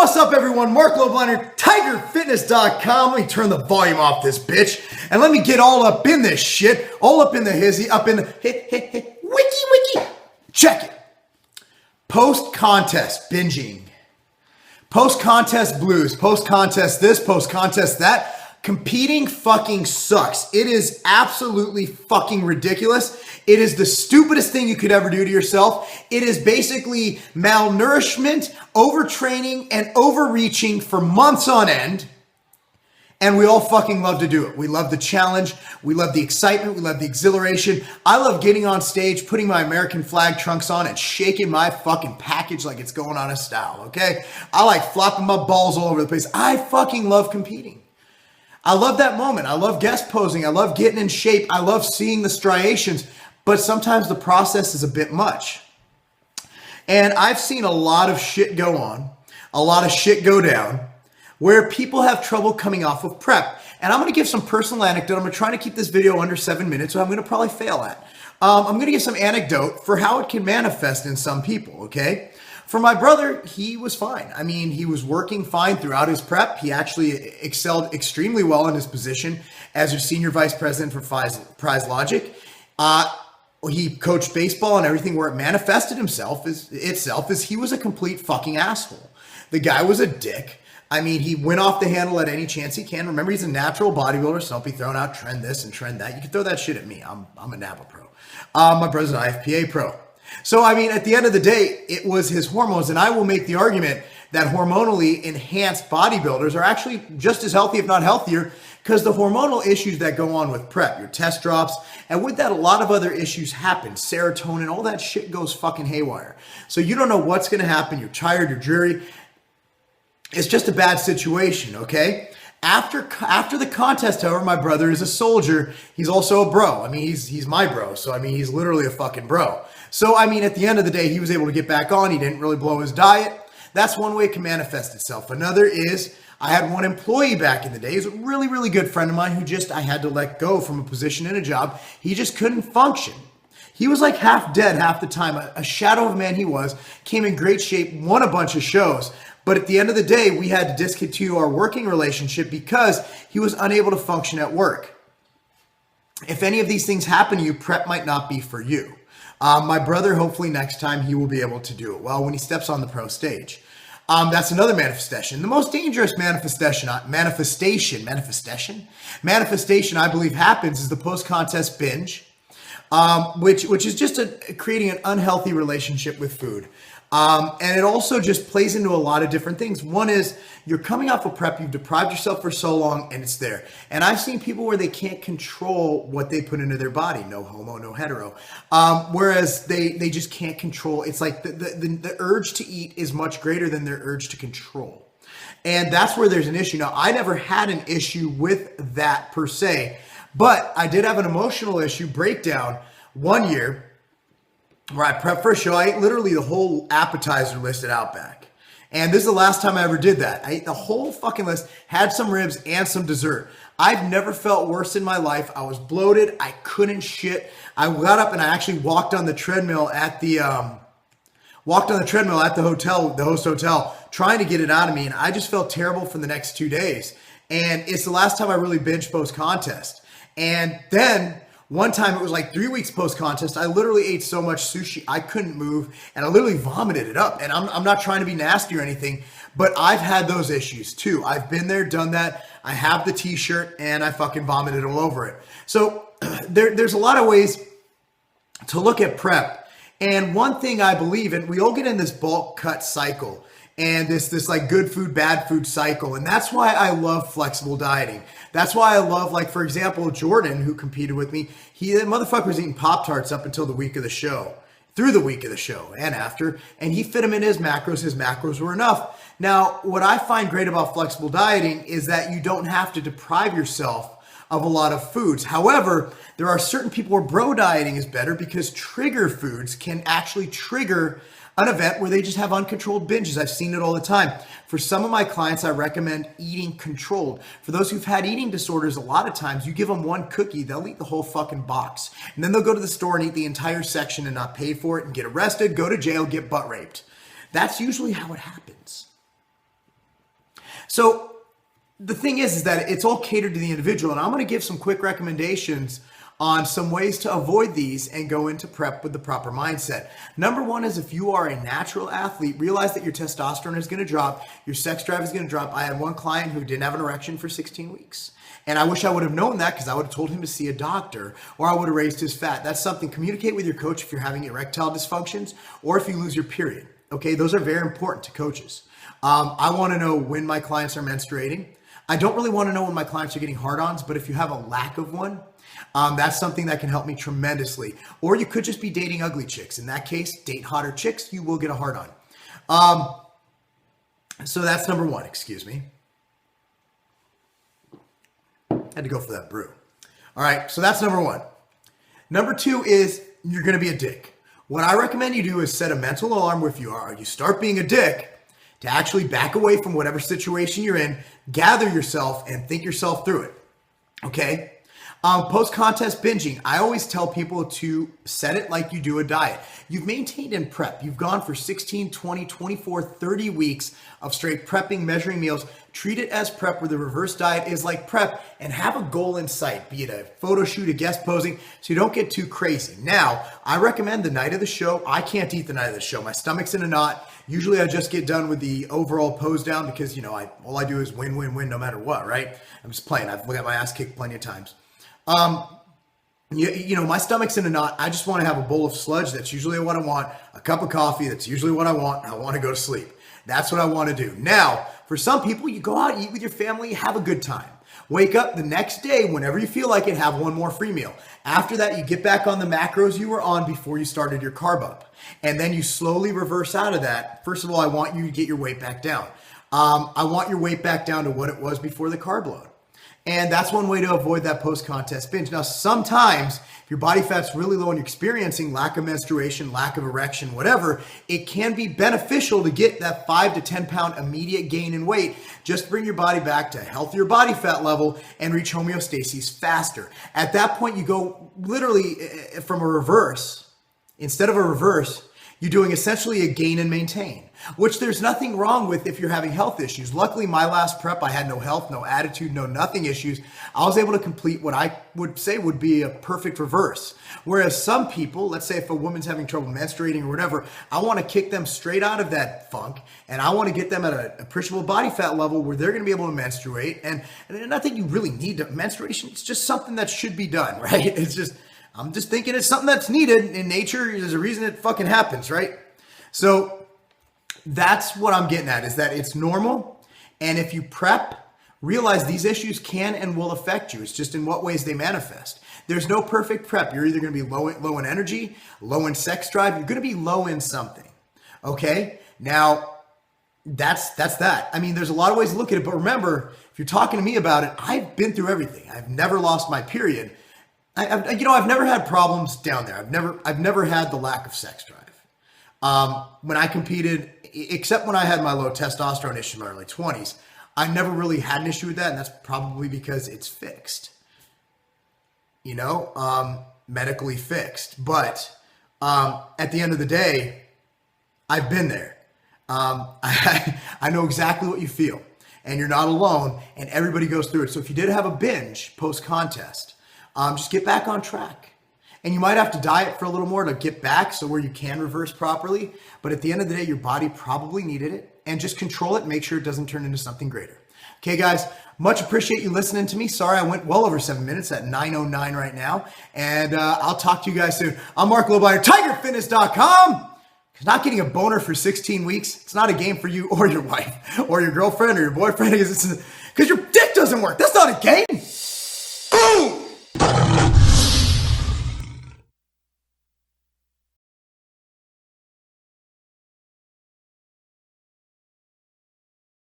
What's up, everyone? Marc Lobliner, TigerFitness.com. Let me turn the volume off this bitch, and let me get all up in this shit, all up in the hizzy, up in the wiki. Check it. Post-contest binging. Post-contest blues. Post-contest this, post-contest that. Competing fucking sucks. It is absolutely fucking ridiculous. It is the stupidest thing you could ever do to yourself. It is basically malnourishment, overtraining, and overreaching for months on end. And we all fucking love to do it. We love the challenge. We love the excitement. We love the exhilaration. I love getting on stage, putting my American flag trunks on, and shaking my fucking package like it's going on a style, okay? I like flopping my balls all over the place. I fucking love competing. I love that moment. I love guest posing. I love getting in shape. I love seeing the striations, but sometimes the process is a bit much. And I've seen a lot of shit go on, a lot of shit go down, where people have trouble coming off of prep. And I'm going to give some personal anecdote. I'm going to try to keep this video under 7 minutes, so I'm going to probably fail at. I'm going to give some anecdote for how it can manifest in some people, okay? For my brother, he was fine. I mean, he was working fine throughout his prep. He actually excelled extremely well in his position as your senior vice president for Prize Logic. He coached baseball and everything. Where it manifested itself is he was a complete fucking asshole. The guy was a dick. I mean, he went off the handle at any chance he can. Remember, he's a natural bodybuilder, so don't be throwing out trend this and trend that. You can throw that shit at me. I'm a NABA pro. My brother's an IFPA pro. So, I mean, at the end of the day, it was his hormones. And I will make the argument that hormonally enhanced bodybuilders are actually just as healthy, if not healthier, because the hormonal issues that go on with prep, your test drops, and with that, a lot of other issues happen. Serotonin, all that shit goes fucking haywire. So you don't know what's going to happen. You're tired, you're dreary. It's just a bad situation, okay? After the contest, however, my brother is a soldier. He's also a bro. I mean, he's my bro. So, I mean, he's literally a fucking bro. So, I mean, at the end of the day, he was able to get back on. He didn't really blow his diet. That's one way it can manifest itself. Another is I had one employee back in the day. He's a really, really good friend of mine who I had to let go from a position in a job. He just couldn't function. He was like half dead half the time. A shadow of a man he was. Came in great shape, won a bunch of shows. But at the end of the day, we had to discontinue our working relationship because he was unable to function at work. If any of these things happen to you, prep might not be for you. My brother, hopefully next time he will be able to do it well when he steps on the pro stage. That's another manifestation. The most dangerous manifestation I believe happens is the post-contest binge, which is just creating an unhealthy relationship with food. And it also just plays into a lot of different things. One is you're coming off of prep, you've deprived yourself for so long, and it's there. And I've seen people where they can't control what they put into their body. No homo, no hetero. Whereas they just can't control. It's like the urge to eat is much greater than their urge to control. And that's where there's an issue. Now, I never had an issue with that per se, but I did have an emotional issue breakdown one year where I prepped for a show. I ate literally the whole appetizer list at Outback. And this is the last time I ever did that. I ate the whole fucking list, had some ribs and some dessert. I've never felt worse in my life. I was bloated. I couldn't shit. I got up and I actually walked on the treadmill at the hotel, the host hotel, trying to get it out of me. And I just felt terrible for the next 2 days. And it's the last time I really binged post-contest. And then one time, it was like 3 weeks post-contest, I literally ate so much sushi, I couldn't move, and I literally vomited it up. And I'm not trying to be nasty or anything, but I've had those issues too. I've been there, done that. I have the t-shirt, and I fucking vomited all over it. So there's a lot of ways to look at prep. And one thing I believe in, we all get in this bulk cut cycle and this like good food, bad food cycle. And that's why I love flexible dieting. That's why I love, like, for example, Jordan, who competed with me. The motherfucker was eating Pop-Tarts up until the week of the show, through the week of the show and after, and he fit them in his macros. His macros were enough. Now, what I find great about flexible dieting is that you don't have to deprive yourself of a lot of foods. However, there are certain people where bro dieting is better because trigger foods can actually trigger an event where they just have uncontrolled binges. I've seen it all the time. For some of my clients, I recommend eating controlled. For those who've had eating disorders, a lot of times you give them one cookie, they'll eat the whole fucking box. And then they'll go to the store and eat the entire section and not pay for it and get arrested, go to jail, get butt raped. That's usually how it happens. So the thing is that it's all catered to the individual, and I'm going to give some quick recommendations on some ways to avoid these and go into prep with the proper mindset. Number one is, if you are a natural athlete, realize that your testosterone is going to drop, your sex drive is going to drop. I had one client who didn't have an erection for 16 weeks. And I wish I would have known that, because I would have told him to see a doctor, or I would have raised his fat. That's something. Communicate with your coach if you're having erectile dysfunctions or if you lose your period. Okay, those are very important to coaches. I want to know when my clients are menstruating. I don't really want to know when my clients are getting hard-ons, but if you have a lack of one, that's something that can help me tremendously. Or you could just be dating ugly chicks. In that case, date hotter chicks, you will get a hard-on. So that's number one, excuse me. Had to go for that brew. All right, so that's number one. Number two is, you're going to be a dick. What I recommend you do is set a mental alarm if you start being a dick, to actually back away from whatever situation you're in, gather yourself, and think yourself through it. Okay? Post-contest binging. I always tell people to set it like you do a diet. You've maintained in prep. You've gone for 16, 20, 24, 30 weeks of straight prepping, measuring meals. Treat it as prep, where the reverse diet is like prep, and have a goal in sight, be it a photo shoot, a guest posing, so you don't get too crazy. Now, I recommend the night of the show. I can't eat the night of the show. My stomach's in a knot. Usually I just get done with the overall pose down, because, all I do is win, win, win no matter what, right? I'm just playing. I've got my ass kicked plenty of times. My stomach's in a knot. I just want to have a bowl of sludge. That's usually what I want. A cup of coffee. That's usually what I want. And I want to go to sleep. That's what I want to do. Now, for some people, you go out, eat with your family, have a good time. Wake up the next day, whenever you feel like it, have one more free meal. After that, you get back on the macros you were on before you started your carb up. And then you slowly reverse out of that. First of all, I want you to get your weight back down. I want your weight back down to what it was before the carb load. And that's one way to avoid that post-contest binge. Now, sometimes if your body fat's really low and you're experiencing lack of menstruation, lack of erection, whatever, it can be beneficial to get that 5 to 10 pound immediate gain in weight. Just bring your body back to a healthier body fat level and reach homeostasis faster. At that point, you go literally from a reverse. Instead of a reverse, you're doing essentially a gain and maintain, which there's nothing wrong with if you're having health issues. Luckily, my last prep, I had no health, no attitude, no nothing issues. I was able to complete what I would say would be a perfect reverse. Whereas some people, let's say if a woman's having trouble menstruating or whatever, I want to kick them straight out of that funk, and I want to get them at an appreciable body fat level where they're going to be able to menstruate. And I think you really need to, menstruation, it's just something that should be done, right? I'm just thinking it's something that's needed in nature. There's a reason it fucking happens, right? So that's what I'm getting at, is that it's normal. And if you prep, realize these issues can and will affect you. It's just in what ways they manifest. There's no perfect prep. You're either going to be low in energy, low in sex drive. You're going to be low in something. Okay? Now, that's that. I mean, there's a lot of ways to look at it. But remember, if you're talking to me about it, I've been through everything. I've never lost my period. I've never had problems down there. I've never had the lack of sex drive. When I competed, except when I had my low testosterone issue in my early 20s, I never really had an issue with that. And that's probably because it's fixed, medically fixed. But at the end of the day, I've been there. I know exactly what you feel, and you're not alone, and everybody goes through it. So if you did have a binge post-contest, just get back on track. And you might have to diet for a little more to get back, so where you can reverse properly. But at the end of the day, your body probably needed it. And just control it. Make sure it doesn't turn into something greater. Okay, guys, much appreciate you listening to me. Sorry, I went well over 7 minutes at 9:09 right now. And I'll talk to you guys soon. I'm Marc Lobliner, TigerFitness.com. Not getting a boner for 16 weeks, it's not a game for you or your wife or your girlfriend or your boyfriend, because your dick doesn't work. That's not a game. Boom!